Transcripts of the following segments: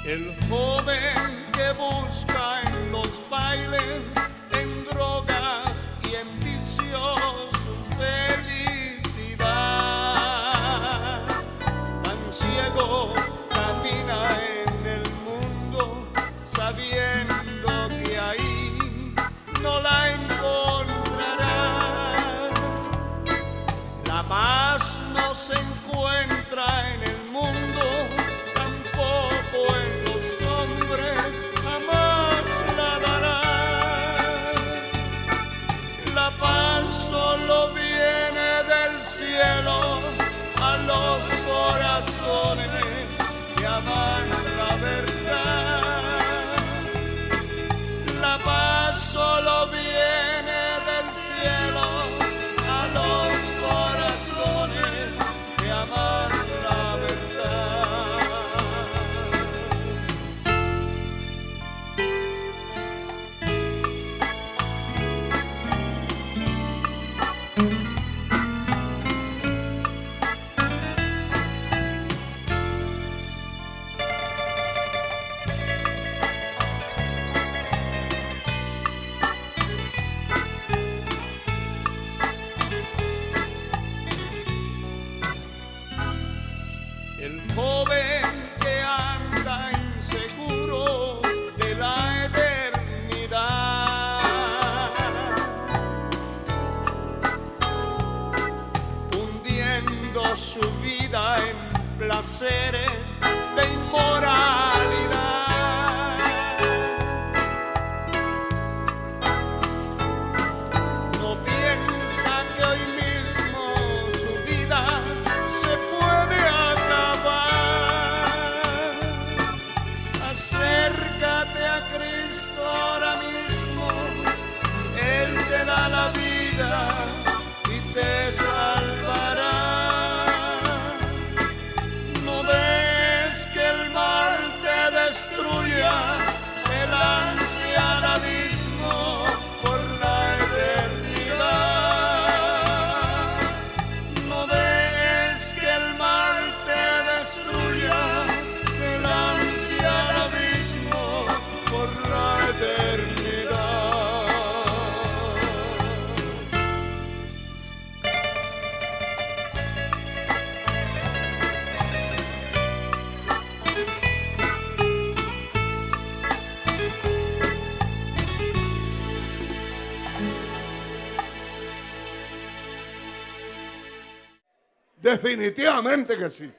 El joven que busca en los bailes, en drogas y en vicios su felicidad. Tan ciego camina en el mundo sabiendo que ahí no la encontrará. La paz no se encuentra en el mundo, tampoco en los hombres, jamás la dará. La paz solo viene del cielo a los corazones que aman la verdad. La paz solo viene del cielo a los corazones que aman la verdad. El joven que anda inseguro de la eternidad, hundiendo su vida en placeres de inmoralidad. No piensa que hoy mismo su vida se puede acabar. Acércate a Cristo ahora mismo, Él te da la vida y te salvará. No ves que el mal te destruya, te lance al abismo por la eternidad. No ves que el mal te destruya, te lance al abismo por la eternidad. Definitivamente que sí.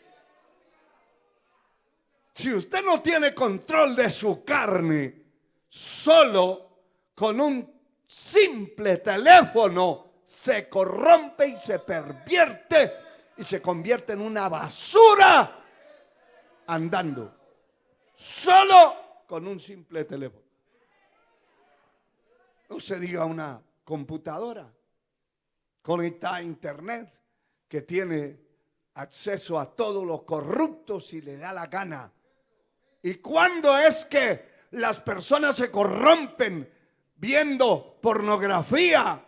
Si usted no tiene control de su carne, solo con un simple teléfono se corrompe y se pervierte y se convierte en una basura andando. Solo con un simple teléfono. No se diga una computadora conectada a internet que tiene acceso a todo lo corrupto si le da la gana. ¿Y cuándo es que las personas se corrompen viendo pornografía?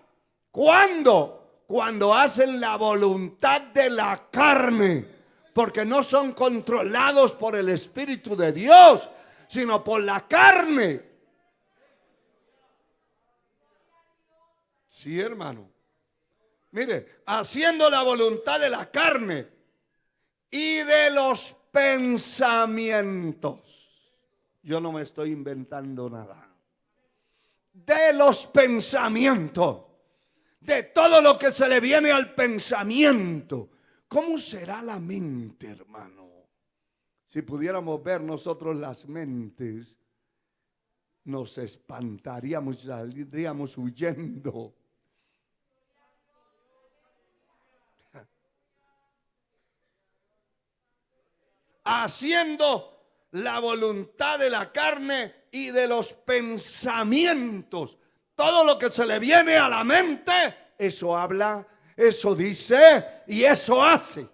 ¿Cuándo? Cuando hacen la voluntad de la carne, porque no son controlados por el Espíritu de Dios, sino por la carne. Sí, hermano. Mire, haciendo la voluntad de la carne y de los pensamientos. Yo no me estoy inventando nada. De los pensamientos. De todo lo que se le viene al pensamiento. ¿Cómo será la mente, hermano? Si pudiéramos ver nosotros las mentes, nos espantaríamos, saldríamos huyendo. Haciendo la voluntad de la carne y de los pensamientos. Todo lo que se le viene a la mente, eso habla, eso dice y eso hace.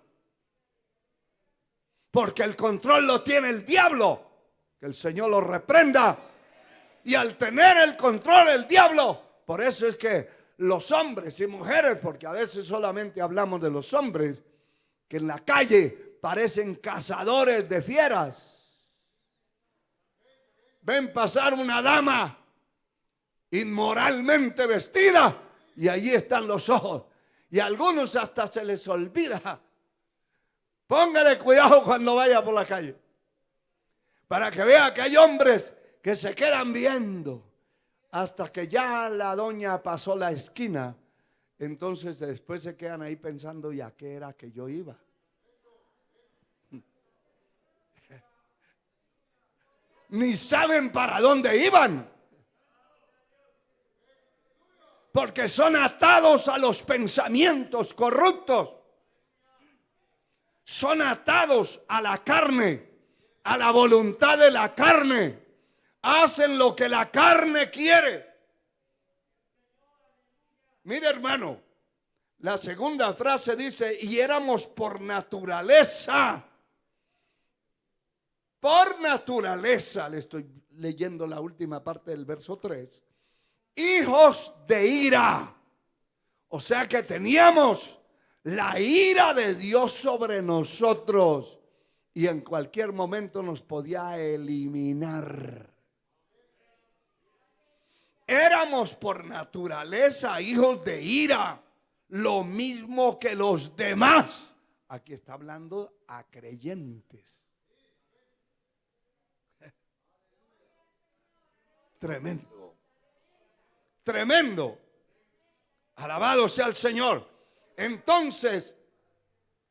Porque el control lo tiene el diablo. Que el Señor lo reprenda. Y al tener el control el diablo, por eso es que los hombres y mujeres, porque a veces solamente hablamos de los hombres, que en la calle parecen cazadores de fieras. ven pasar una dama inmoralmente vestida y allí están los ojos. Y a algunos hasta se les olvida. Póngale cuidado cuando vaya por la calle, para que vea que hay hombres que se quedan viendo hasta que ya la doña pasó la esquina. Entonces después se quedan ahí pensando, ¿y a qué era que yo iba? Ni saben para dónde iban, porque son atados a los pensamientos corruptos. Son atados a la carne, a la voluntad de la carne. Hacen lo que la carne quiere. Mire, hermano, la segunda frase dice, y éramos por naturaleza. Por naturaleza, le estoy leyendo la última parte del verso 3. Hijos de ira. O sea que teníamos la ira de Dios sobre nosotros y en cualquier momento nos podía eliminar. Éramos por naturaleza hijos de ira, lo mismo que los demás. Aquí está hablando a creyentes. Tremendo, tremendo. Alabado sea el Señor. Entonces,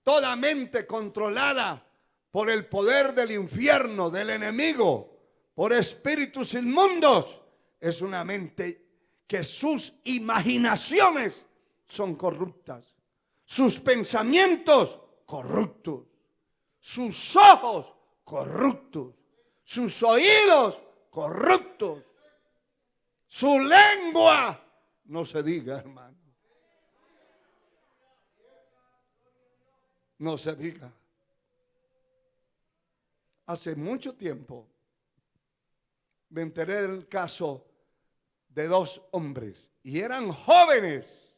toda mente controlada por el poder del infierno, del enemigo, por espíritus inmundos, es una mente que sus imaginaciones son corruptas, sus pensamientos corruptos, sus ojos corruptos, sus oídos corruptos, su lengua, no se diga, hermano. No se diga. Hace mucho tiempo me enteré del caso de dos hombres y eran jóvenes.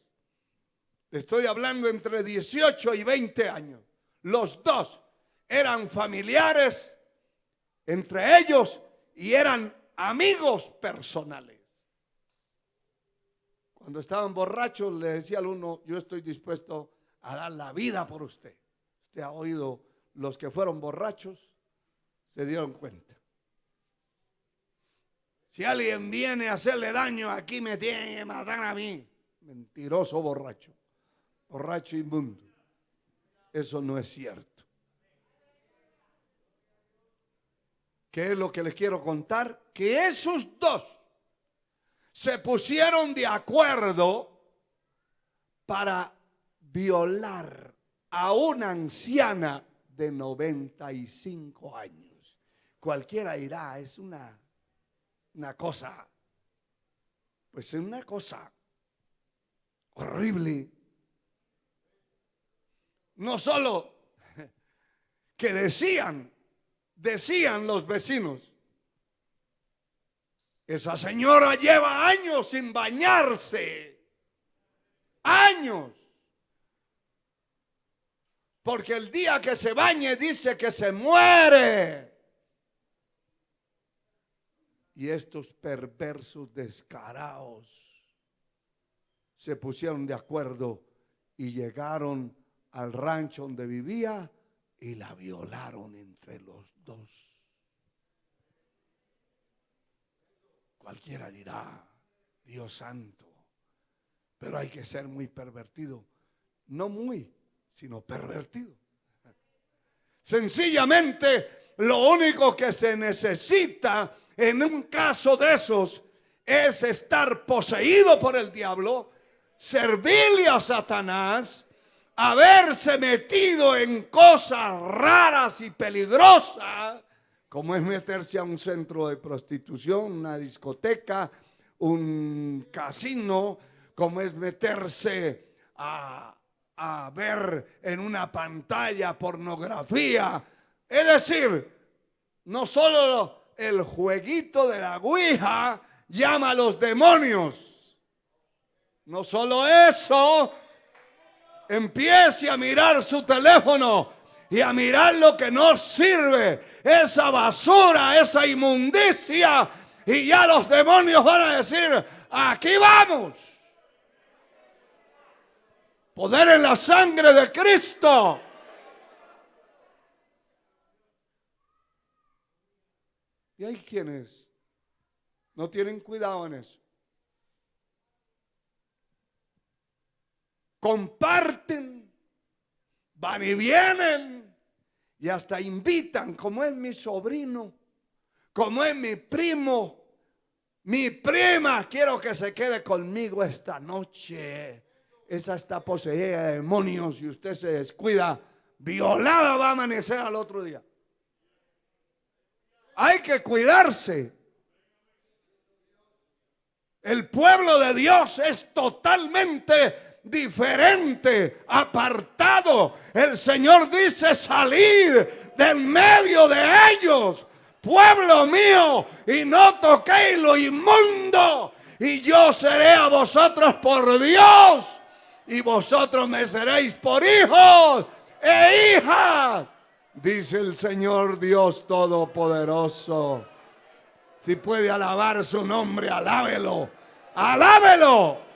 Estoy hablando entre 18 y 20 años. Los dos eran familiares entre ellos y eran amigos personales. Cuando estaban borrachos le decía al uno, yo estoy dispuesto a dar la vida por usted. Usted ha oído, los que fueron borrachos se dieron cuenta. Si alguien viene a hacerle daño, aquí me tiene que matar a mí. Mentiroso borracho, borracho inmundo. Eso no es cierto. ¿Qué es lo que les quiero contar? Que esos dos se pusieron de acuerdo para violar a una anciana de 95 años. Cualquiera dirá, es una cosa, pues es una cosa horrible. No solo que decían los vecinos, esa señora lleva años sin bañarse, años. Porque el día que se bañe dice que se muere. Y estos perversos descarados se pusieron de acuerdo y llegaron al rancho donde vivía y la violaron entre los dos. Cualquiera dirá, Dios santo, pero hay que ser muy pervertido. No muy, sino pervertido. Sencillamente, lo único que se necesita en un caso de esos es estar poseído por el diablo, servirle a Satanás, haberse metido en cosas raras y peligrosas, como es meterse a un centro de prostitución, una discoteca, un casino, como es meterse a ver en una pantalla pornografía. Es decir, no solo el jueguito de la ouija llama a los demonios. No solo eso, empiece a mirar su teléfono y a mirar lo que no sirve, esa basura, esa inmundicia, y ya los demonios van a decir, aquí vamos. Poder en la sangre de Cristo. Y hay quienes no tienen cuidado en eso. Comparten, van y vienen y hasta invitan, como es mi sobrino, como es mi primo, mi prima, quiero que se quede conmigo esta noche. Esa está poseída de demonios y usted se descuida, violada va a amanecer al otro día. Hay que cuidarse. El pueblo de Dios es totalmente diferente, apartado. El Señor dice, salid de en medio de ellos, pueblo mío, y no toquéis lo inmundo, y yo seré a vosotros por Dios, y vosotros me seréis por hijos e hijas, dice el Señor Dios Todopoderoso. Si puede alabar su nombre, alábelo, alábelo.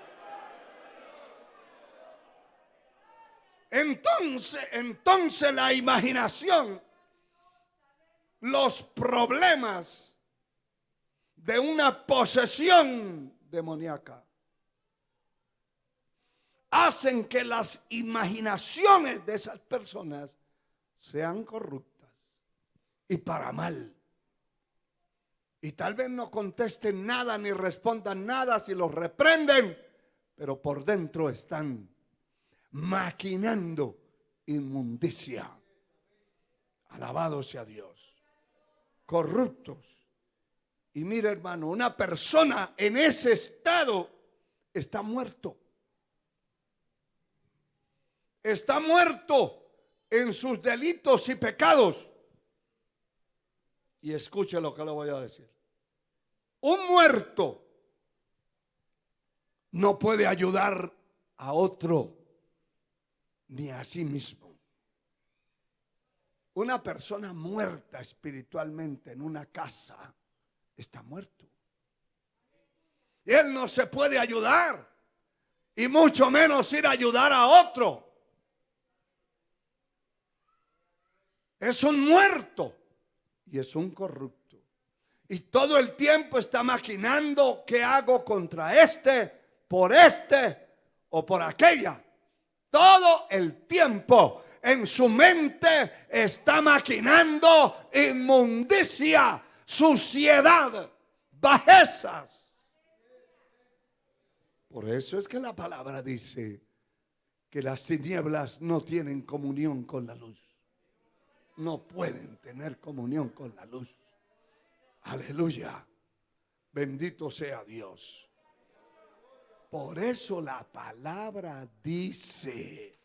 Entonces la imaginación, los problemas de una posesión demoníaca hacen que las imaginaciones de esas personas sean corruptas y para mal. Y tal vez no contesten nada ni respondan nada si los reprenden, pero por dentro están maquinando inmundicia. Alabado sea Dios. Corruptos. Y mira, hermano, una persona en ese estado está muerto. Está muerto en sus delitos y pecados. Y escuche lo que le voy a decir. Un muerto no puede ayudar a otro ni a sí mismo. Una persona muerta espiritualmente en una casa está muerto. Y él no se puede ayudar, y mucho menos ir a ayudar a otro. Es un muerto y es un corrupto. Y todo el tiempo está maquinando qué hago contra este o por aquella. Todo el tiempo en su mente está maquinando inmundicia, suciedad, bajezas. Por eso es que la palabra dice que las tinieblas no tienen comunión con la luz. No pueden tener comunión con la luz. Aleluya. Bendito sea Dios. Por eso la palabra dice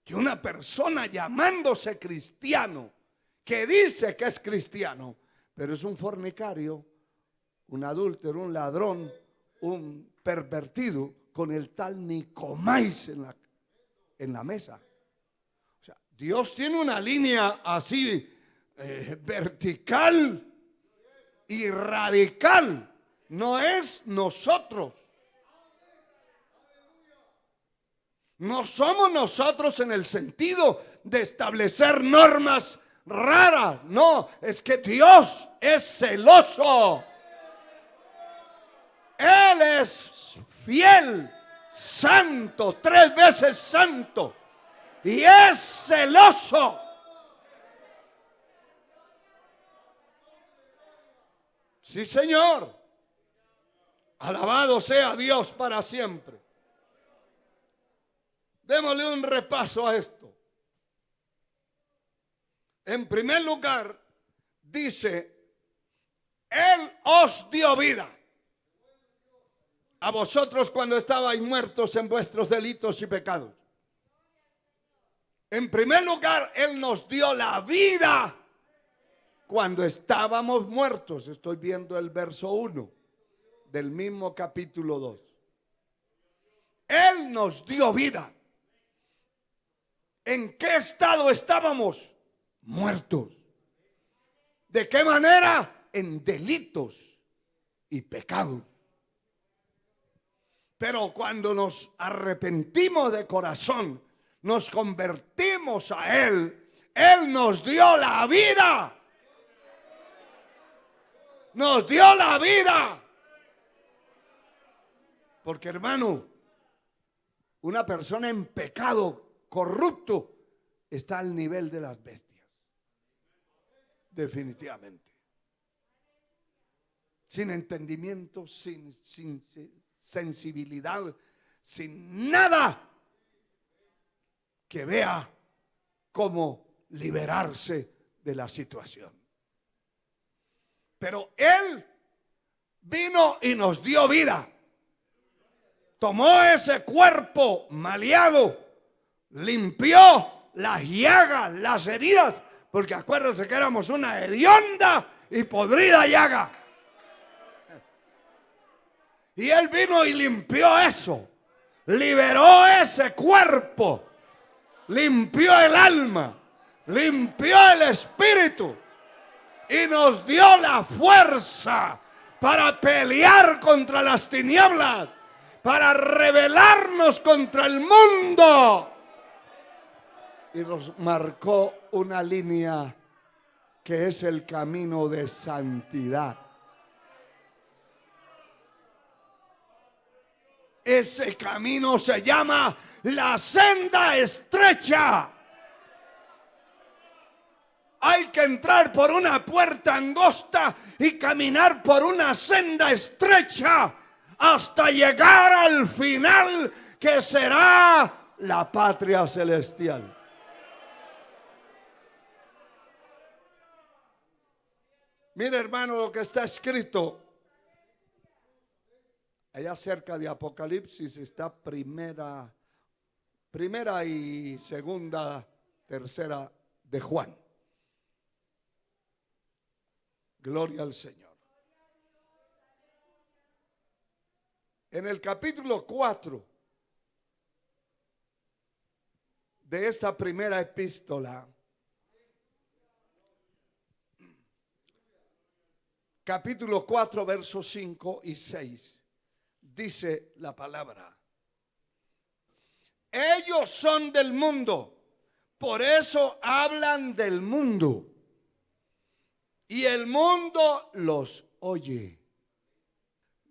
que una persona llamándose cristiano, que dice que es cristiano, pero es un fornicario, un adúltero, un ladrón, un pervertido, con el tal ni comáis en la mesa. O sea, Dios tiene una línea así vertical y radical. No es nosotros. No somos nosotros en el sentido de establecer normas raras. No, es que Dios es celoso. Él es fiel, santo, 3 veces santo. Y es celoso. Sí, Señor. Alabado sea Dios para siempre. Démosle un repaso a esto. En primer lugar, dice, Él os dio vida a vosotros cuando estabais muertos en vuestros delitos y pecados. En primer lugar, Él nos dio la vida cuando estábamos muertos. Estoy viendo el verso 1 del mismo capítulo 2. Él nos dio vida. ¿En qué estado estábamos? Muertos. ¿De qué manera? En delitos y pecados. Pero cuando nos arrepentimos de corazón, nos convertimos a Él, Él nos dio la vida. Nos dio la vida. Porque, hermano, una persona en pecado, corrupto, está al nivel de las bestias. Definitivamente. Sin entendimiento, sin sensibilidad, sin nada que vea cómo liberarse de la situación. Pero Él vino y nos dio vida. Tomó ese cuerpo maleado, limpió las llagas, las heridas, porque acuérdense que éramos una hedionda y podrida llaga. Y Él vino y limpió eso, liberó ese cuerpo, limpió el alma, limpió el espíritu y nos dio la fuerza para pelear contra las tinieblas, para rebelarnos contra el mundo. Y nos marcó una línea que es el camino de santidad. Ese camino se llama la senda estrecha. Hay que entrar por una puerta angosta y caminar por una senda estrecha hasta llegar al final, que será la patria celestial. Mire, hermano, lo que está escrito allá cerca de Apocalipsis. Está primera y segunda, tercera de Juan. Gloria al Señor. En el capítulo 4 de esta primera epístola, capítulo 4, versos 5 y 6, dice la palabra: ellos son del mundo, por eso hablan del mundo, y el mundo los oye.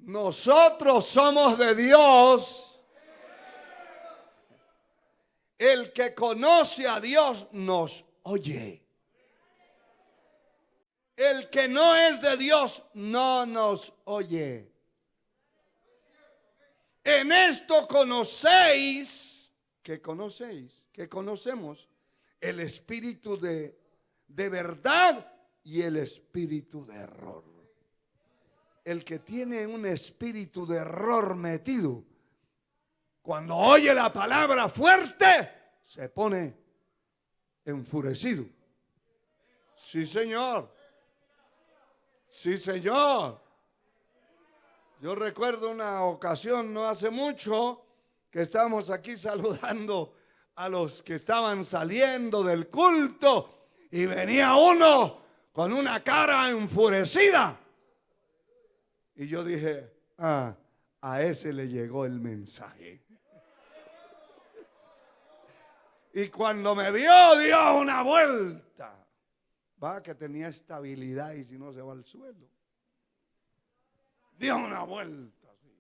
Nosotros somos de Dios. El que conoce a Dios nos oye. El que no es de Dios no nos oye. En esto conocéis, que conocemos el espíritu de verdad y el espíritu de error. El que tiene un espíritu de error metido, cuando oye la palabra fuerte, se pone enfurecido. Sí, señor. Sí, señor. Yo recuerdo una ocasión no hace mucho que estábamos aquí saludando a los que estaban saliendo del culto y venía uno con una cara enfurecida. Y yo dije, a ese le llegó el mensaje. Y cuando me vio, dio una vuelta. Va, que tenía estabilidad y si no se va al suelo. Dio una vuelta. ¿Sí?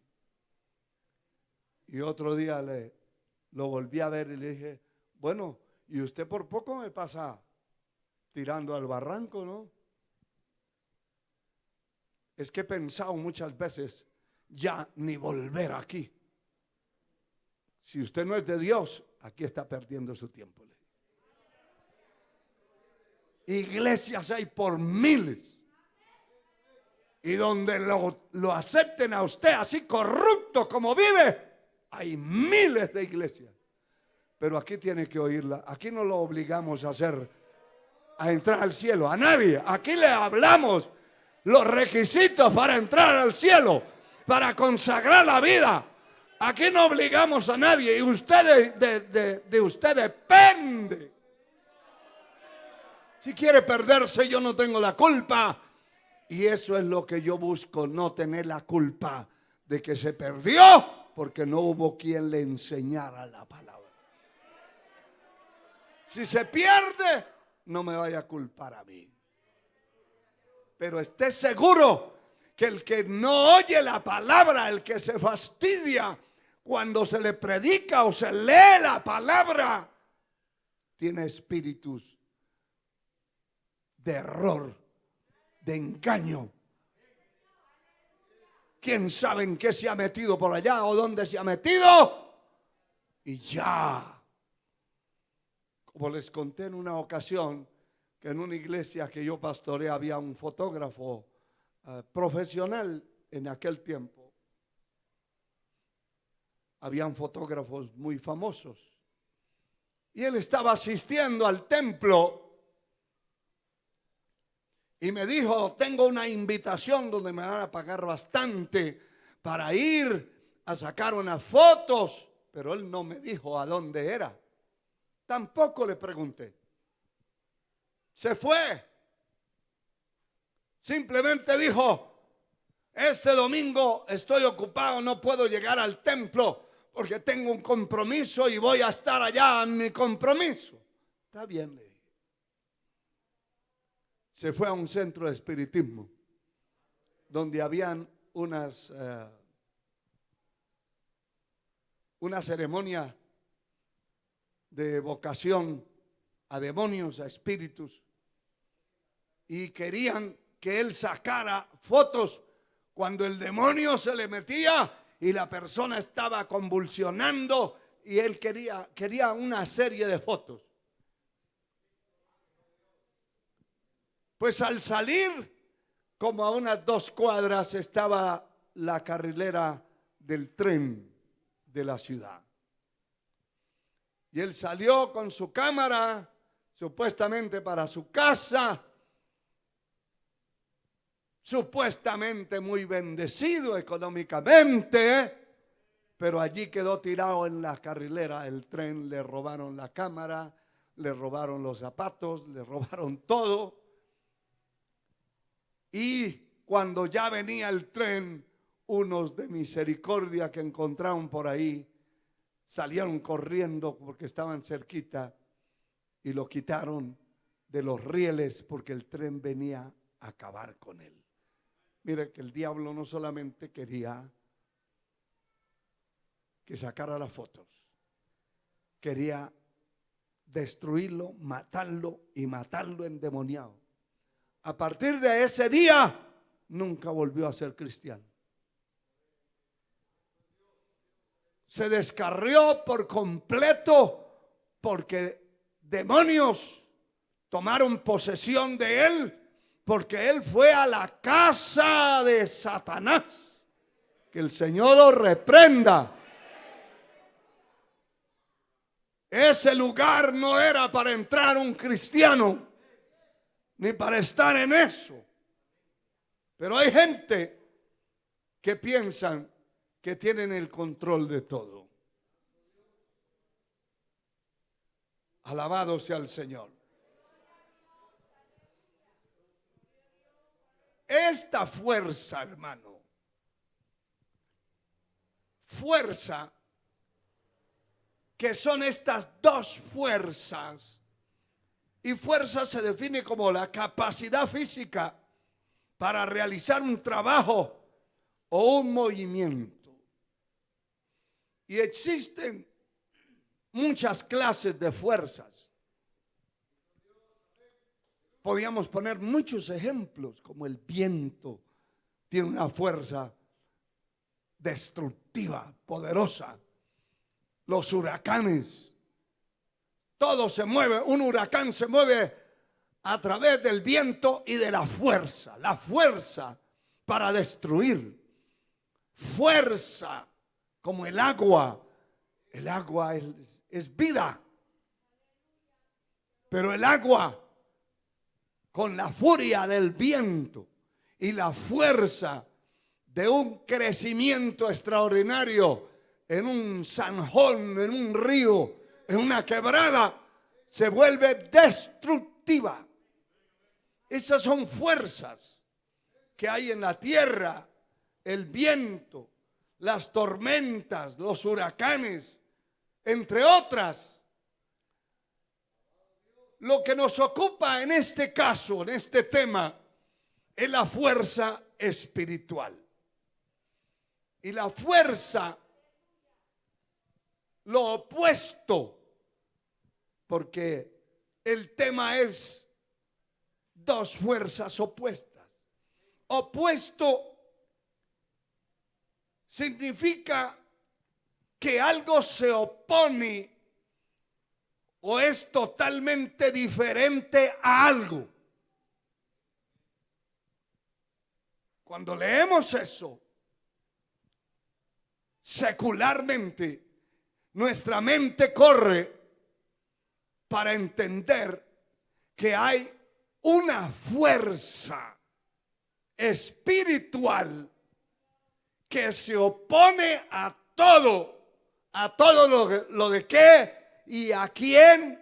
Y otro día lo volví a ver y le dije, bueno, y usted por poco me pasa tirando al barranco, ¿no? Es que he pensado muchas veces ya ni volver aquí. Si usted no es de Dios, aquí está perdiendo su tiempo. Iglesias hay por miles. Y donde lo acepten a usted así corrupto como vive, hay miles de iglesias. Pero aquí tiene que oírla. Aquí no lo obligamos a entrar al cielo, a nadie. Aquí le hablamos los requisitos para entrar al cielo, para consagrar la vida, Aquí no obligamos a nadie y usted de usted depende. Si quiere perderse, yo no tengo la culpa. Y eso es lo que yo busco, no tener la culpa de que se perdió porque no hubo quien le enseñara la palabra. Si se pierde, no me vaya a culpar a mí. Pero esté seguro que el que no oye la palabra, el que se fastidia cuando se le predica o se lee la palabra, tiene espíritus de error, de engaño. ¿Quién sabe en qué se ha metido por allá o dónde se ha metido? Y ya. Como les conté en una ocasión, que en una iglesia que yo pastoreé había un fotógrafo profesional en aquel tiempo. Habían fotógrafos muy famosos. Y él estaba asistiendo al templo y me dijo, tengo una invitación donde me van a pagar bastante para ir a sacar unas fotos. Pero él no me dijo a dónde era. Tampoco le pregunté. Se fue. Simplemente dijo, este domingo estoy ocupado, no puedo llegar al templo porque tengo un compromiso y voy a estar allá en mi compromiso. Está bien, le dije. Se fue a un centro de espiritismo donde habían una ceremonia de evocación a demonios, a espíritus, y querían que él sacara fotos cuando el demonio se le metía y la persona estaba convulsionando y él quería una serie de fotos. Pues al salir, como a unas 2 cuadras, estaba la carrilera del tren de la ciudad. Y él salió con su cámara, supuestamente para su casa, supuestamente muy bendecido económicamente, pero allí quedó tirado en la carrilera del tren. Le robaron la cámara, le robaron los zapatos, le robaron todo. Y cuando ya venía el tren, unos de misericordia que encontraron por ahí salieron corriendo porque estaban cerquita y lo quitaron de los rieles porque el tren venía a acabar con él. Mire que el diablo no solamente quería que sacara las fotos, quería destruirlo, matarlo y matarlo endemoniado. A partir de ese día, nunca volvió a ser cristiano. Se descarrió por completo porque demonios tomaron posesión de él, porque él fue a la casa de Satanás. Que el Señor lo reprenda. Ese lugar no era para entrar un cristiano, ni para estar en eso. Pero hay gente que piensan que tienen el control de todo. Alabado sea el Señor. Esta fuerza, hermano, fuerza, que son estas 2 fuerzas. Y fuerza se define como la capacidad física para realizar un trabajo o un movimiento. Y existen muchas clases de fuerzas. Podríamos poner muchos ejemplos, como el viento tiene una fuerza destructiva, poderosa. Los huracanes, todo se mueve, un huracán se mueve a través del viento y de la fuerza para destruir. Fuerza como el agua es vida, pero el agua con la furia del viento y la fuerza de un crecimiento extraordinario en un zanjón, en un río, en una quebrada, se vuelve destructiva. Esas son fuerzas que hay en la tierra, el viento, las tormentas, los huracanes, entre otras. Lo que nos ocupa en este caso, en este tema, es la fuerza espiritual. Y la fuerza, lo opuesto, porque el tema es dos fuerzas opuestas. Opuesto significa que algo se opone o es totalmente diferente a algo. Cuando leemos eso, secularmente, nuestra mente corre para entender que hay una fuerza espiritual que se opone a todo lo de qué y a quién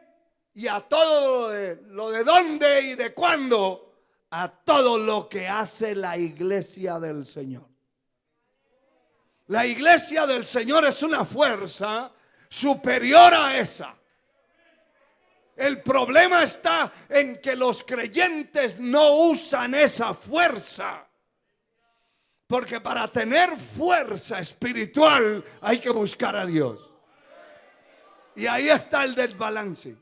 y a todo lo de dónde y de cuándo, a todo lo que hace la iglesia del Señor. La iglesia del Señor es una fuerza superior a esa. El problema está en que los creyentes no usan esa fuerza. Porque para tener fuerza espiritual hay que buscar a Dios. Y ahí está el desbalance.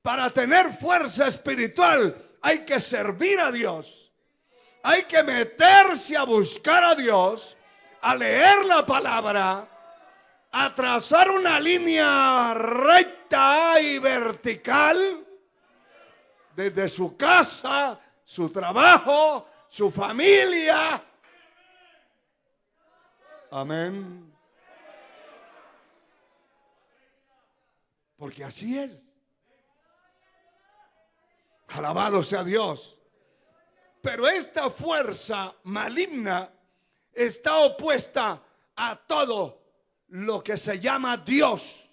Para tener fuerza espiritual hay que servir a Dios. Hay que meterse a buscar a Dios, a leer la palabra, a trazar una línea recta y vertical desde su casa, su trabajo, su familia. Amén. Porque así es. Alabado sea Dios. Pero esta fuerza maligna está opuesta a todo lo que se llama Dios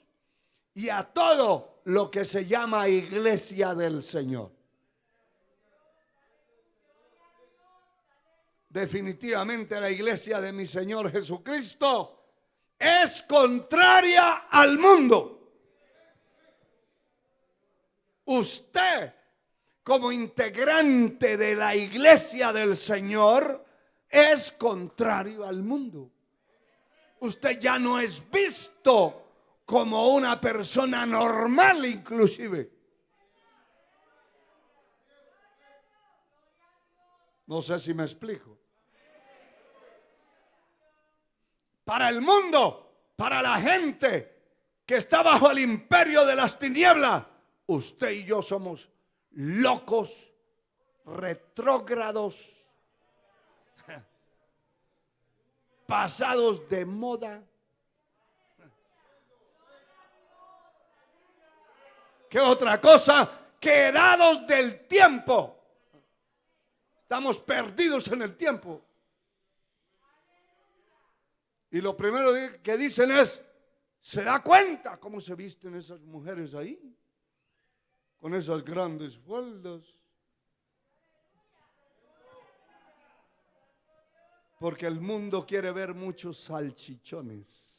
y a todo lo que se llama iglesia del Señor. Definitivamente la iglesia de mi Señor Jesucristo es contraria al mundo. Usted, como integrante de la iglesia del Señor, es contrario al mundo. Usted ya no es visto como una persona normal, inclusive. No sé si me explico. Para el mundo, para la gente que está bajo el imperio de las tinieblas, usted y yo somos locos, retrógrados, pasados de moda. ¿Qué otra cosa? Quedados del tiempo. Estamos perdidos en el tiempo. Y lo primero que dicen es, ¿se da cuenta cómo se visten esas mujeres ahí? Con esas grandes faldas. Porque el mundo quiere ver muchos salchichones.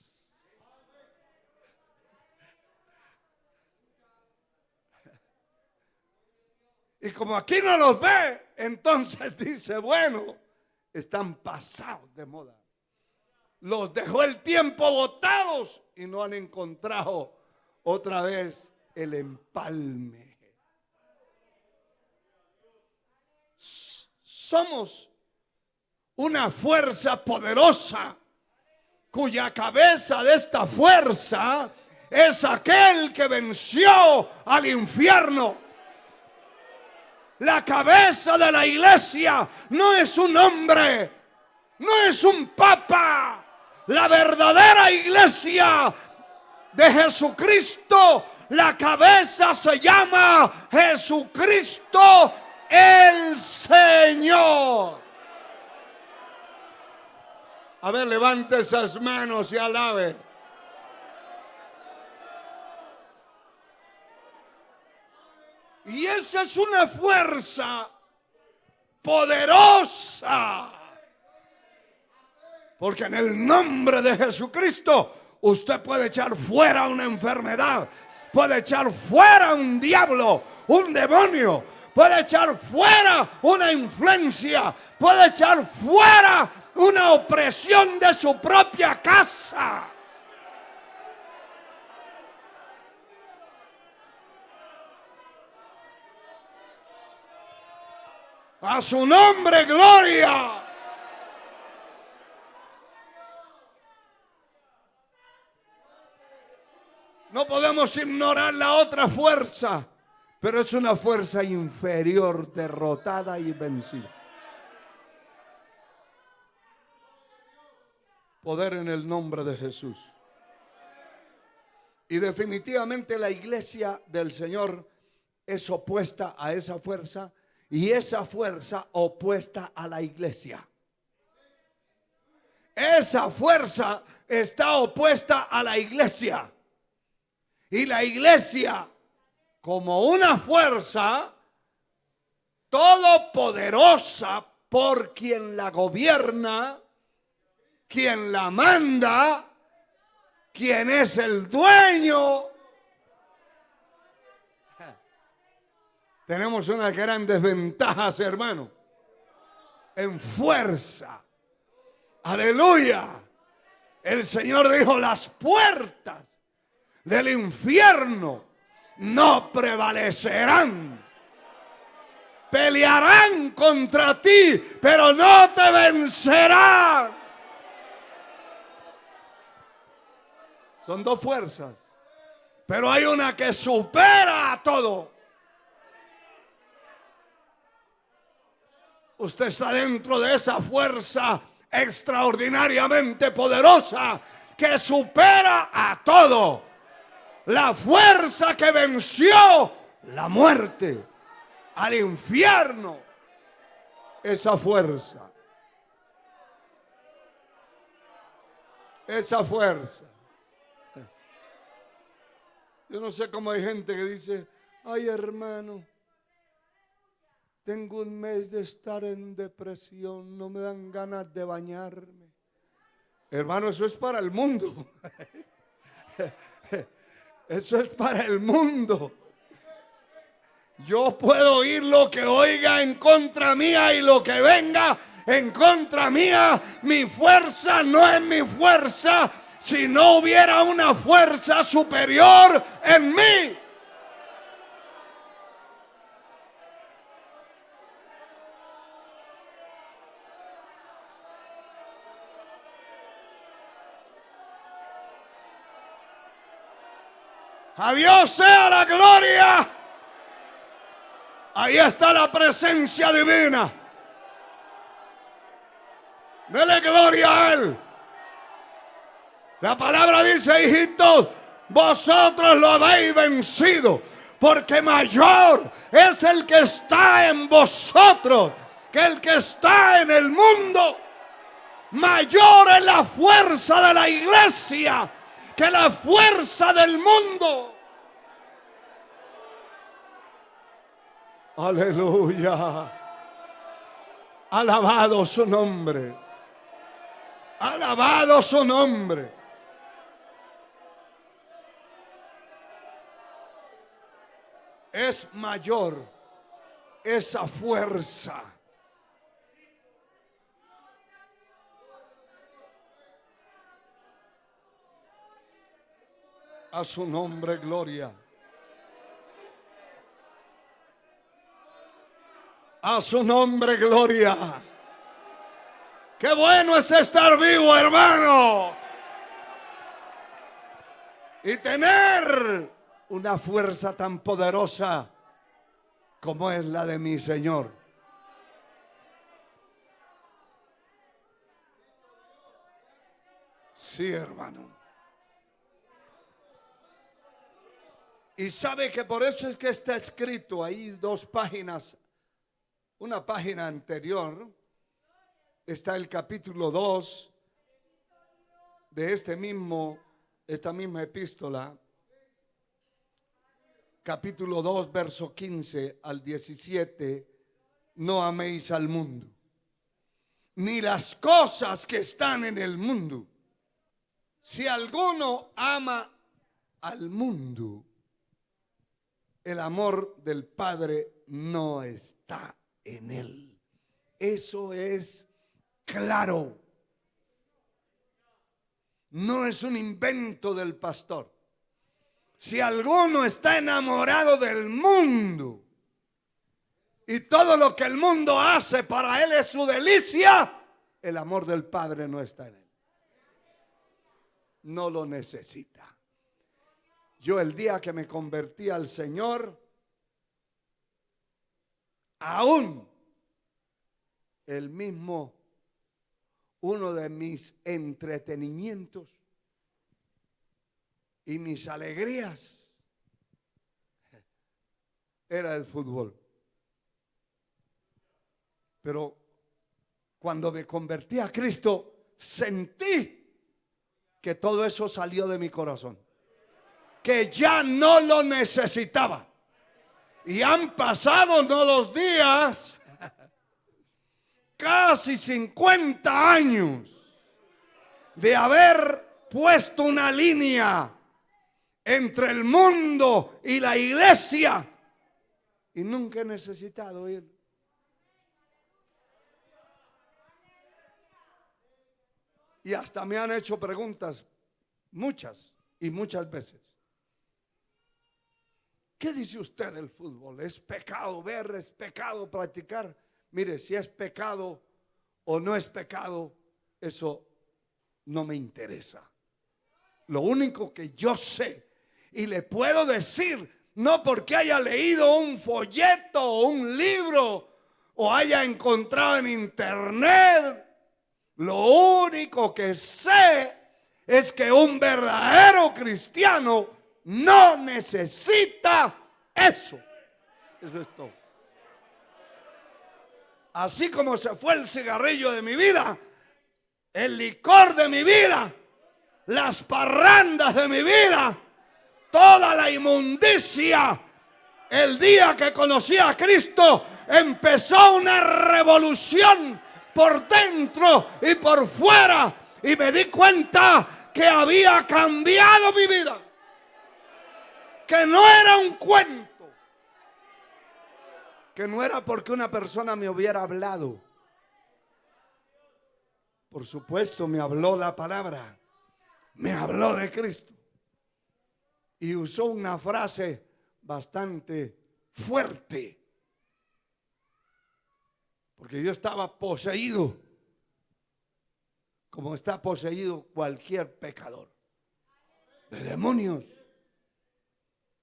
Y como aquí no los ve, entonces dice, bueno, están pasados de moda. Los dejó el tiempo botados y no han encontrado otra vez el empalme. Somos una fuerza poderosa cuya cabeza de esta fuerza es aquel que venció al infierno. La cabeza de la iglesia no es un hombre, no es un papa. La verdadera iglesia de Jesucristo, la cabeza se llama Jesucristo el Señor. A ver, levante esas manos y alabe. Y esa es una fuerza poderosa. Porque en el nombre de Jesucristo usted puede echar fuera una enfermedad, puede echar fuera un diablo, un demonio, puede echar fuera una influencia, puede echar fuera una opresión de su propia casa. A su nombre, gloria. No podemos ignorar la otra fuerza, pero es una fuerza inferior, derrotada y vencida. Poder en el nombre de Jesús. Y definitivamente la iglesia del Señor es opuesta a esa fuerza y esa fuerza opuesta a la iglesia. Esa fuerza está opuesta a la iglesia. Y la iglesia, como una fuerza todopoderosa por quien la gobierna, quien la manda, quien es el dueño. Tenemos unas grandes ventajas, hermano, en fuerza. Aleluya. El Señor dijo: las puertas del infierno no prevalecerán. Pelearán contra ti, pero no te vencerán. Son dos fuerzas, pero hay una que supera a todo. Usted está dentro de esa fuerza extraordinariamente poderosa que supera a todo. La fuerza que venció la muerte, al infierno. Esa fuerza. Esa fuerza. Yo no sé cómo hay gente que dice: ay, hermano, tengo un mes de estar en depresión, no me dan ganas de bañarme. Hermano, eso es para el mundo. Eso es para el mundo. Yo puedo oír lo que oiga en contra mía y lo que venga en contra mía. Mi fuerza no es mi fuerza si no hubiera una fuerza superior en mí. A Dios sea la gloria. Ahí está la presencia divina. Dele gloria a Él. La palabra dice: hijitos, vosotros lo habéis vencido, porque mayor es el que está en vosotros que el que está en el mundo. Mayor es la fuerza de la iglesia que la fuerza del mundo. Aleluya. Alabado su nombre. Alabado su nombre. Es mayor esa fuerza. A su nombre, gloria. A su nombre, gloria. Qué bueno es estar vivo, hermano. Y tener una fuerza tan poderosa como es la de mi Señor. Sí, hermano. Y sabe que por eso es que está escrito ahí 2 páginas. Una página anterior está el capítulo 2 de esta misma epístola, capítulo 2, verso 15 al 17, no améis al mundo, ni las cosas que están en el mundo. Si alguno ama al mundo, el amor del Padre no está en él. Eso es claro. No es un invento del pastor. Si alguno está enamorado del mundo y todo lo que el mundo hace para él es su delicia, el amor del Padre no está en él. No lo necesita. Yo el día que me convertí al Señor, aún el mismo, uno de mis entretenimientos y mis alegrías era el fútbol. Pero cuando me convertí a Cristo, sentí que todo eso salió de mi corazón, que ya no lo necesitaba. Y han pasado no los días, casi 50 años de haber puesto una línea entre el mundo y la iglesia, y nunca he necesitado ir. Y hasta me han hecho preguntas, muchas y muchas veces. ¿Qué dice usted del fútbol? ¿Es pecado ver? ¿Es pecado practicar? Mire, si es pecado o no es pecado, eso no me interesa. Lo único que yo sé y le puedo decir, no porque haya leído un folleto o un libro o haya encontrado en internet, lo único que sé es que un verdadero cristiano no necesita eso. Eso es todo. Así como se fue el cigarrillo de mi vida, el licor de mi vida, las parrandas de mi vida, toda la inmundicia. El día que conocí a Cristo, empezó una revolución por dentro y por fuera, y me di cuenta que había cambiado mi vida, que no era un cuento, que no era porque una persona me hubiera hablado. Por supuesto me habló la palabra, me habló de Cristo y usó una frase bastante fuerte, porque yo estaba poseído, como está poseído cualquier pecador, de demonios.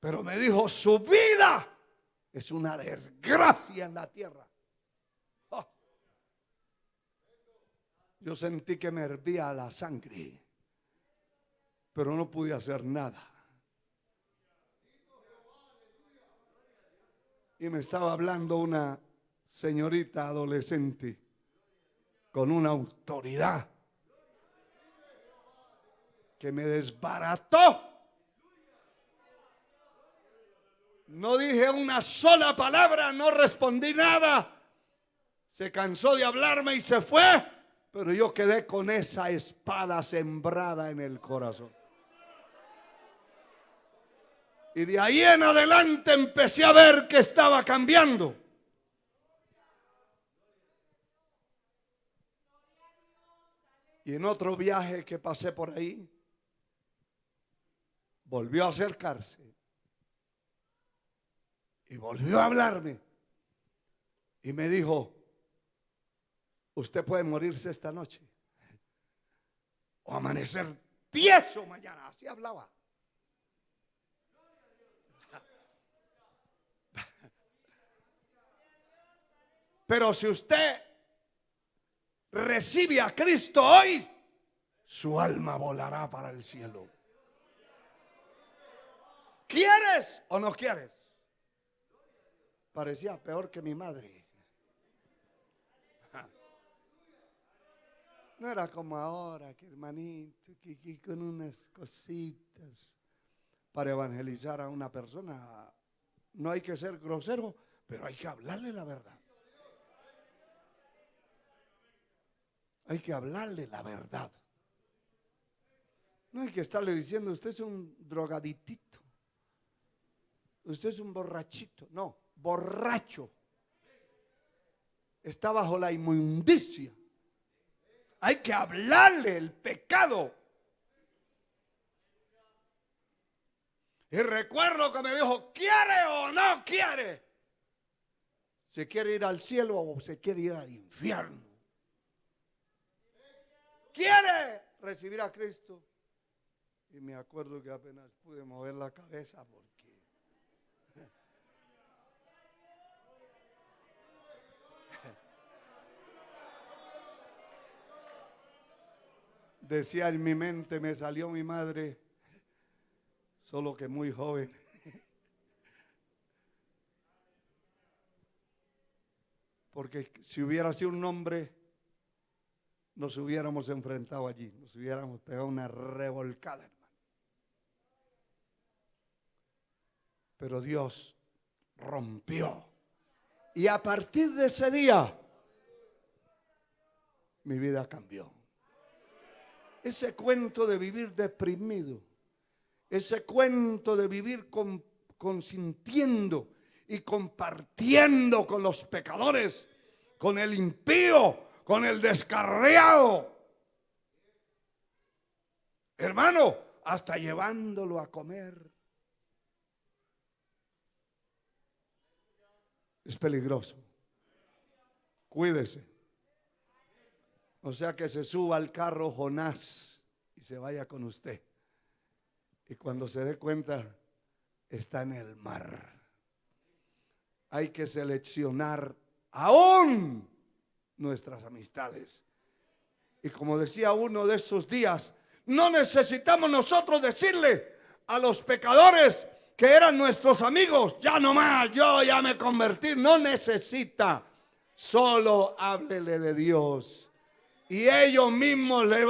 Pero me dijo, su vida es una desgracia en la tierra. Oh. Yo sentí que me hervía la sangre, pero no pude hacer nada. Y me estaba hablando una señorita adolescente con una autoridad que me desbarató. No dije una sola palabra, no respondí nada. Se cansó de hablarme y se fue, pero yo quedé con esa espada sembrada en el corazón. Y de ahí en adelante empecé a ver que estaba cambiando. Y en otro viaje que pasé por ahí, volvió a acercarse y volvió a hablarme y me dijo, usted puede morirse esta noche o amanecer tieso mañana. Así hablaba. Pero si usted recibe a Cristo hoy, su alma volará para el cielo. ¿Quieres o no quieres? Parecía peor que mi madre. No era como ahora, que hermanito, que con unas cositas para evangelizar a una persona. No hay que ser grosero, pero hay que hablarle la verdad. Hay que hablarle la verdad. No hay que estarle diciendo, usted es un drogaditito, usted es un borrachito. No, borracho. Está bajo la inmundicia. Hay que hablarle el pecado. Y recuerdo que me dijo, ¿quiere o no quiere? ¿Se quiere ir al cielo o se quiere ir al infierno? ¿Quiere recibir a Cristo? Y me acuerdo que apenas pude mover la cabeza porque decía en mi mente, me salió mi madre, solo que muy joven. Porque si hubiera sido un hombre, nos hubiéramos enfrentado allí, nos hubiéramos pegado una revolcada, hermano. Pero Dios rompió. Y a partir de ese día, mi vida cambió. Ese cuento de vivir deprimido, ese cuento de vivir consintiendo y compartiendo con los pecadores, con el impío, con el descarriado, hermano, hasta llevándolo a comer, es peligroso. Cuídese. O sea, que se suba al carro Jonás y se vaya con usted. Y cuando se dé cuenta, está en el mar. Hay que seleccionar aún nuestras amistades. Y como decía uno de esos días, no necesitamos nosotros decirle a los pecadores que eran nuestros amigos, ya no más, yo ya me convertí. No necesita, solo háblele de Dios. Y ellos mismos le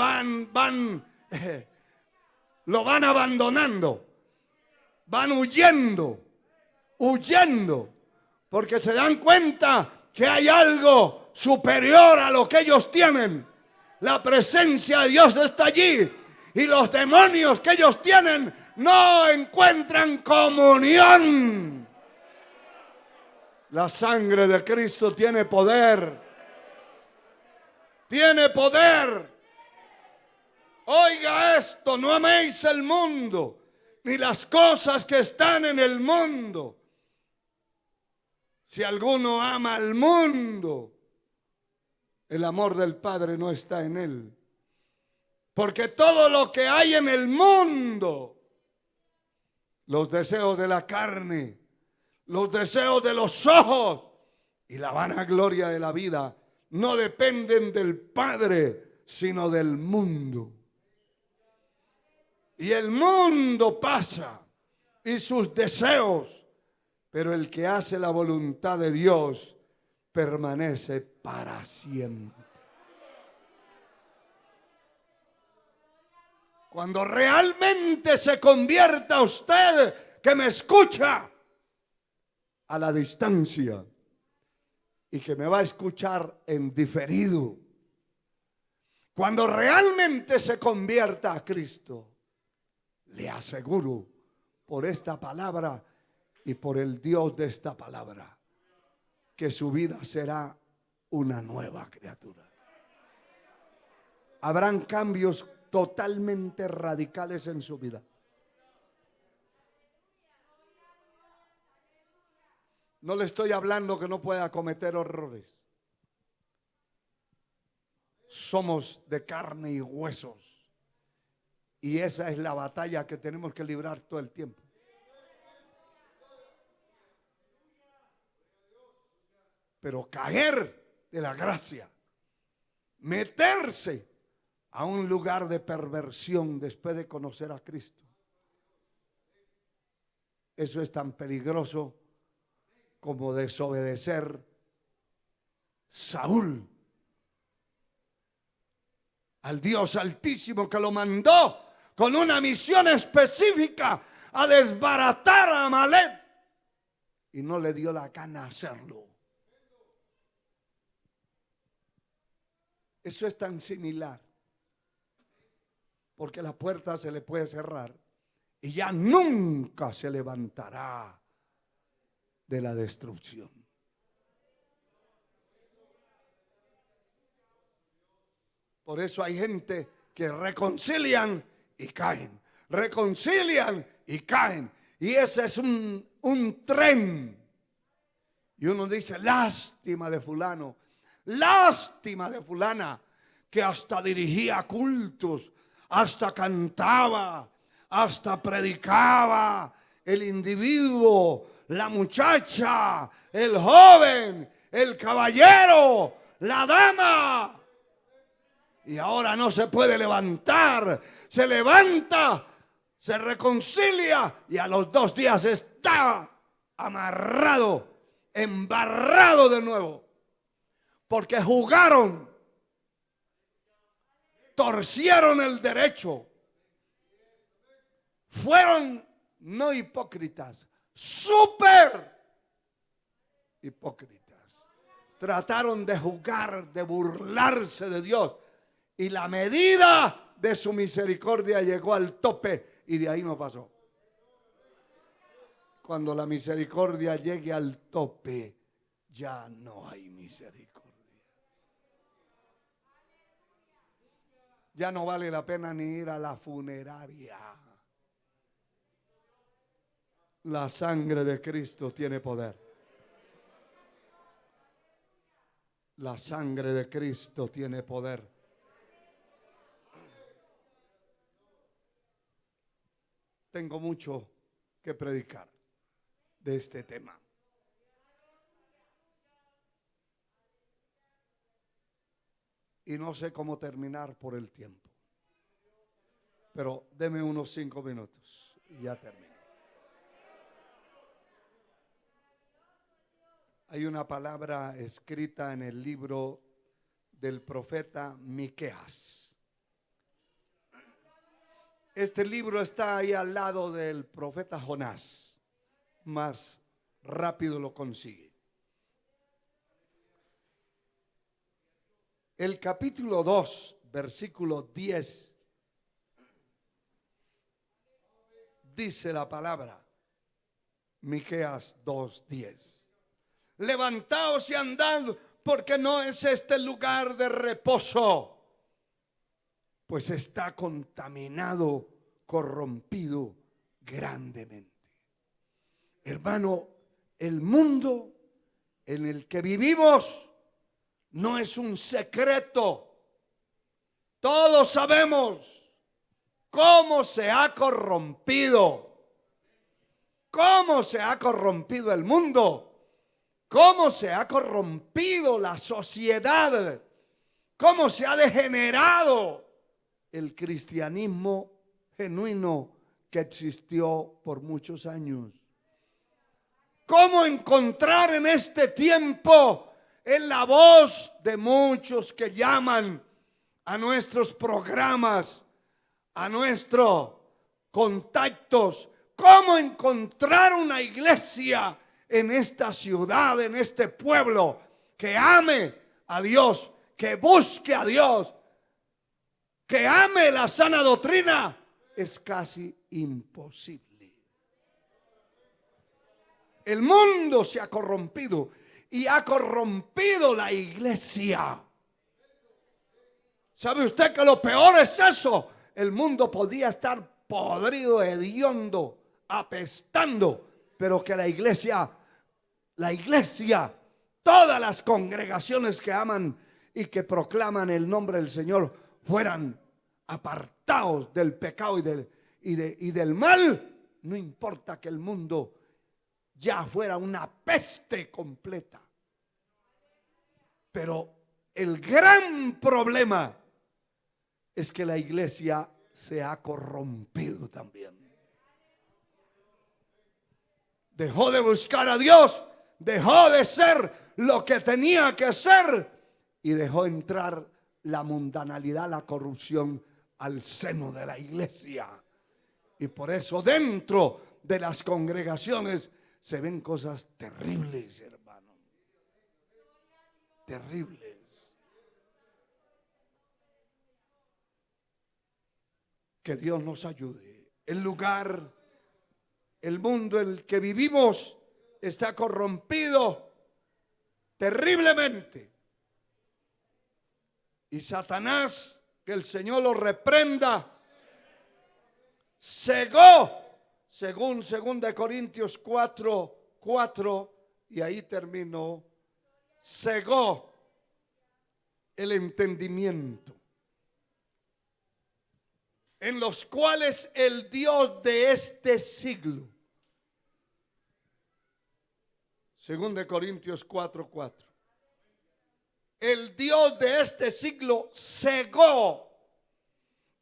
lo van abandonando, van huyendo, porque se dan cuenta que hay algo superior a lo que ellos tienen. La presencia de Dios está allí y los demonios que ellos tienen no encuentran comunión. La sangre de Cristo tiene poder. Tiene poder. Oiga esto, no améis el mundo, ni las cosas que están en el mundo. Si alguno ama al mundo, el amor del Padre no está en él. Porque todo lo que hay en el mundo, los deseos de la carne, los deseos de los ojos y la vanagloria de la vida, no dependen del Padre, sino del mundo. Y el mundo pasa y sus deseos, pero el que hace la voluntad de Dios permanece para siempre. Cuando realmente se convierta usted, que me escucha a la distancia y que me va a escuchar en diferido, cuando realmente se convierta a Cristo, le aseguro por esta palabra y por el Dios de esta palabra, que su vida será una nueva criatura. Habrán cambios totalmente radicales en su vida. No le estoy hablando que no pueda cometer errores. Somos de carne y huesos. Y esa es la batalla que tenemos que librar todo el tiempo. Pero caer de la gracia, meterse a un lugar de perversión después de conocer a Cristo, eso es tan peligroso como desobedecer. Saúl, al Dios Altísimo que lo mandó con una misión específica a desbaratar a Amalek y no le dio la gana hacerlo. Eso es tan similar, porque la puerta se le puede cerrar y ya nunca se levantará de la destrucción. Por eso hay gente que reconcilian y caen, reconcilian y caen. Y ese es un tren. Y uno dice, lástima de fulano, lástima de fulana, que hasta dirigía cultos, hasta cantaba, hasta predicaba. El individuo, la muchacha, el joven, el caballero, la dama. Y ahora no se puede levantar. Se levanta, se reconcilia y a los 2 días está amarrado, embarrado de nuevo. Porque jugaron, torcieron el derecho. Fueron no hipócritas, súper hipócritas. Trataron de jugar, de burlarse de Dios. Y la medida de su misericordia llegó al tope y de ahí no pasó. Cuando la misericordia llegue al tope, ya no hay misericordia. Ya no vale la pena ni ir a la funeraria. La sangre de Cristo tiene poder. La sangre de Cristo tiene poder. Tengo mucho que predicar de este tema. Y no sé cómo terminar por el tiempo. Pero deme unos 5 minutos y ya termino. Hay una palabra escrita en el libro del profeta Miqueas. Este libro está ahí al lado del profeta Jonás. Más rápido lo consigue. El capítulo 2, versículo 10. Dice la palabra. Miqueas 2:10. Levantaos y andad, porque no es este el lugar de reposo, pues está contaminado, corrompido grandemente. Hermano, el mundo en el que vivimos no es un secreto. Todos sabemos cómo se ha corrompido. Cómo se ha corrompido el mundo. Cómo se ha corrompido la sociedad. Cómo se ha degenerado el cristianismo genuino que existió por muchos años. ¿Cómo encontrar en este tiempo en la voz de muchos que llaman a nuestros programas, a nuestros contactos? ¿Cómo encontrar una iglesia en esta ciudad, en este pueblo, que ame a Dios, que busque a Dios, que ame la sana doctrina? Es casi imposible. El mundo se ha corrompido y ha corrompido la iglesia. ¿Sabe usted que lo peor es eso? El mundo podía estar podrido, hediondo, apestando, pero que la iglesia, todas las congregaciones que aman y que proclaman el nombre del Señor fueran apartados del pecado y del mal. No importa que el mundo ya fuera una peste completa. Pero el gran problema es que la iglesia se ha corrompido también. Dejó de buscar a Dios, dejó de ser lo que tenía que ser y dejó entrar la mundanalidad, la corrupción al seno de la iglesia. Y por eso dentro de las congregaciones se ven cosas terribles, hermano. Terribles. Que Dios nos ayude. El lugar, el mundo en el que vivimos está corrompido terriblemente. Y Satanás, que el Señor lo reprenda, cegó, según 2 Corintios 4:4, y ahí terminó, cegó el entendimiento, en los cuales el Dios de este siglo, 2 Corintios 4:4, el Dios de este siglo cegó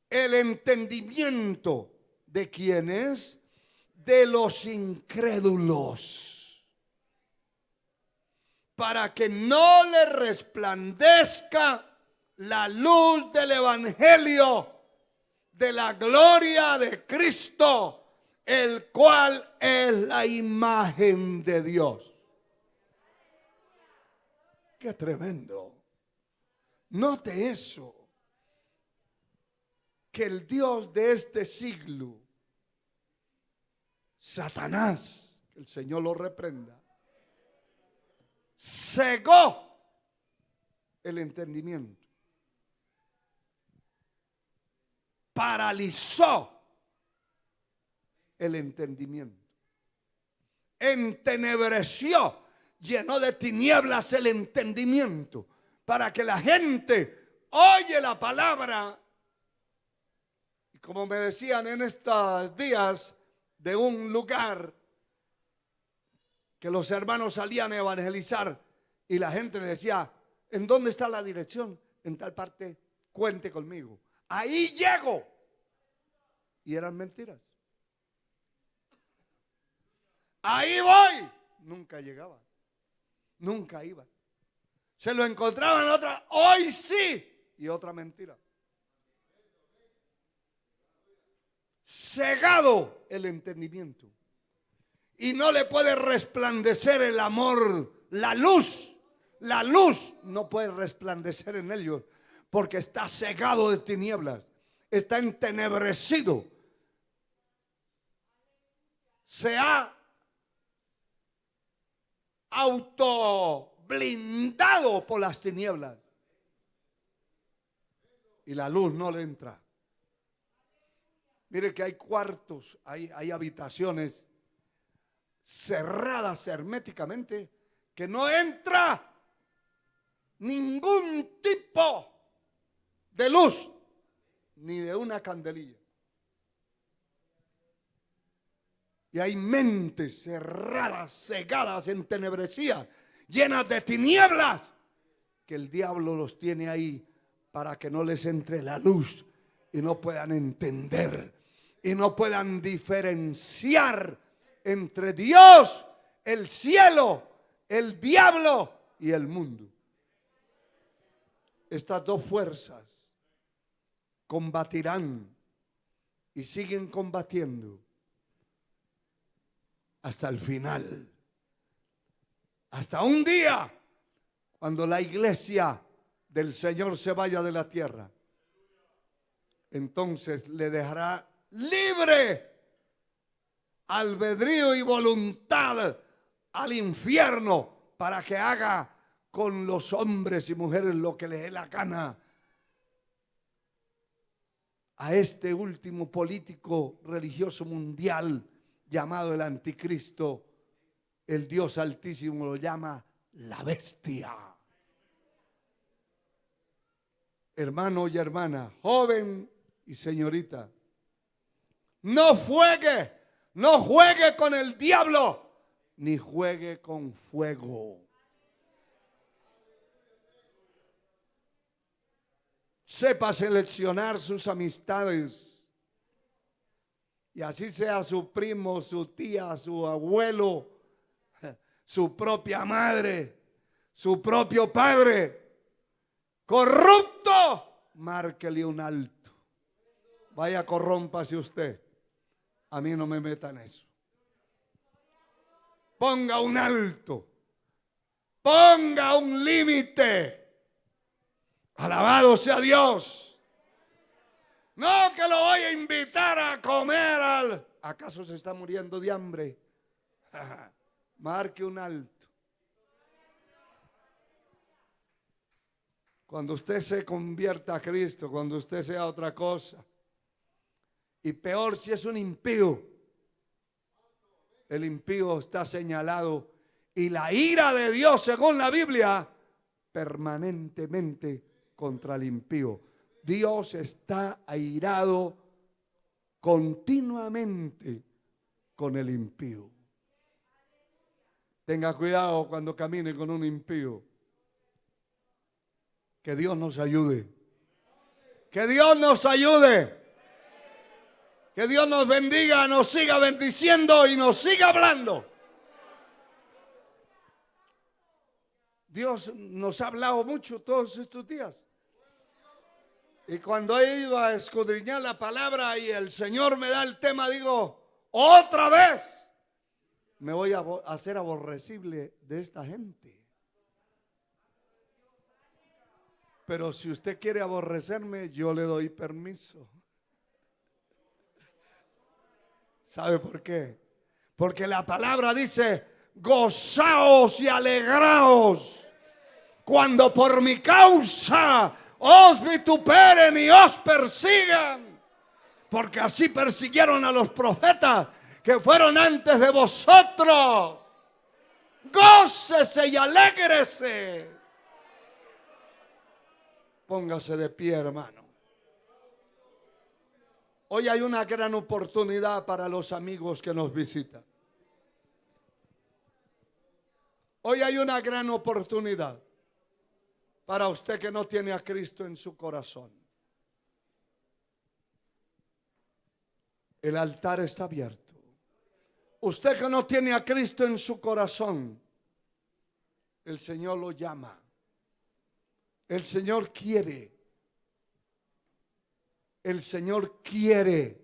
el entendimiento de quienes, de los incrédulos, para que no le resplandezca la luz del evangelio de la gloria de Cristo, el cual es la imagen de Dios. Qué tremendo. Note eso, que el Dios de este siglo, Satanás, que el Señor lo reprenda, cegó el entendimiento, paralizó el entendimiento, entenebreció, llenó de tinieblas el entendimiento, para que la gente oye la palabra. Y como me decían en estos días de un lugar, que los hermanos salían a evangelizar y la gente le decía, ¿en dónde está la dirección? En tal parte, cuente conmigo. Ahí llego. Y eran mentiras. Ahí voy. Nunca llegaba. Nunca iba. Se lo encontraban otra, hoy sí. Y otra mentira. Cegado el entendimiento. Y no le puede resplandecer el amor, la luz. La luz no puede resplandecer en ellos porque está cegado de tinieblas, está entenebrecido. Se ha autoblindado por las tinieblas y la luz no le entra. Mire que hay cuartos, hay habitaciones cerradas herméticamente que no entra ningún tipo de luz ni de una candelilla. Y hay mentes cerradas, cegadas, entenebrecidas, llenas de tinieblas, que el diablo los tiene ahí para que no les entre la luz y no puedan entender y no puedan diferenciar entre Dios, el cielo, el diablo y el mundo. Estas dos fuerzas combatirán y siguen combatiendo hasta el final. Hasta un día cuando la iglesia del Señor se vaya de la tierra. Entonces le dejará libre albedrío y voluntad al infierno para que haga con los hombres y mujeres lo que le dé la gana. A este último político religioso mundial llamado el anticristo, el Dios Altísimo lo llama la bestia. Hermano y hermana, joven y señorita, no juegue con el diablo, ni juegue con fuego. Sepa seleccionar sus amistades. Y así sea su primo, su tía, su abuelo, su propia madre, su propio padre, corrupto márquele un alto. Vaya, corrómpase usted. A mí no me metan eso. Ponga un alto. Ponga un límite. Alabado sea Dios. No que lo voy a invitar a comer al... ¿Acaso se está muriendo de hambre? Marque un alto. Cuando usted se convierta a Cristo, cuando usted sea otra cosa, y peor si es un impío, el impío está señalado y la ira de Dios, según la Biblia, permanentemente contra el impío. Dios está airado continuamente con el impío. Tenga cuidado cuando camine con un impío. Que Dios nos ayude. Que Dios nos ayude. Que Dios nos bendiga, nos siga bendiciendo y nos siga hablando. Dios nos ha hablado mucho todos estos días. Y cuando he ido a escudriñar la palabra y el Señor me da el tema, digo, otra vez me voy a hacer aborrecible de esta gente. Pero si usted quiere aborrecerme, yo le doy permiso. ¿Sabe por qué? Porque la palabra dice, gozaos y alegraos cuando por mi causa os vituperen y os persigan. Porque así persiguieron a los profetas que fueron antes de vosotros. Gócese y alégrese. Póngase de pie, hermano. Hoy hay una gran oportunidad para los amigos que nos visitan. Hoy hay una gran oportunidad para usted que no tiene a Cristo en su corazón. El altar está abierto. Usted que no tiene a Cristo en su corazón, el Señor lo llama. El Señor quiere. El Señor quiere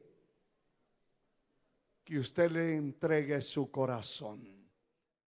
que usted le entregue su corazón.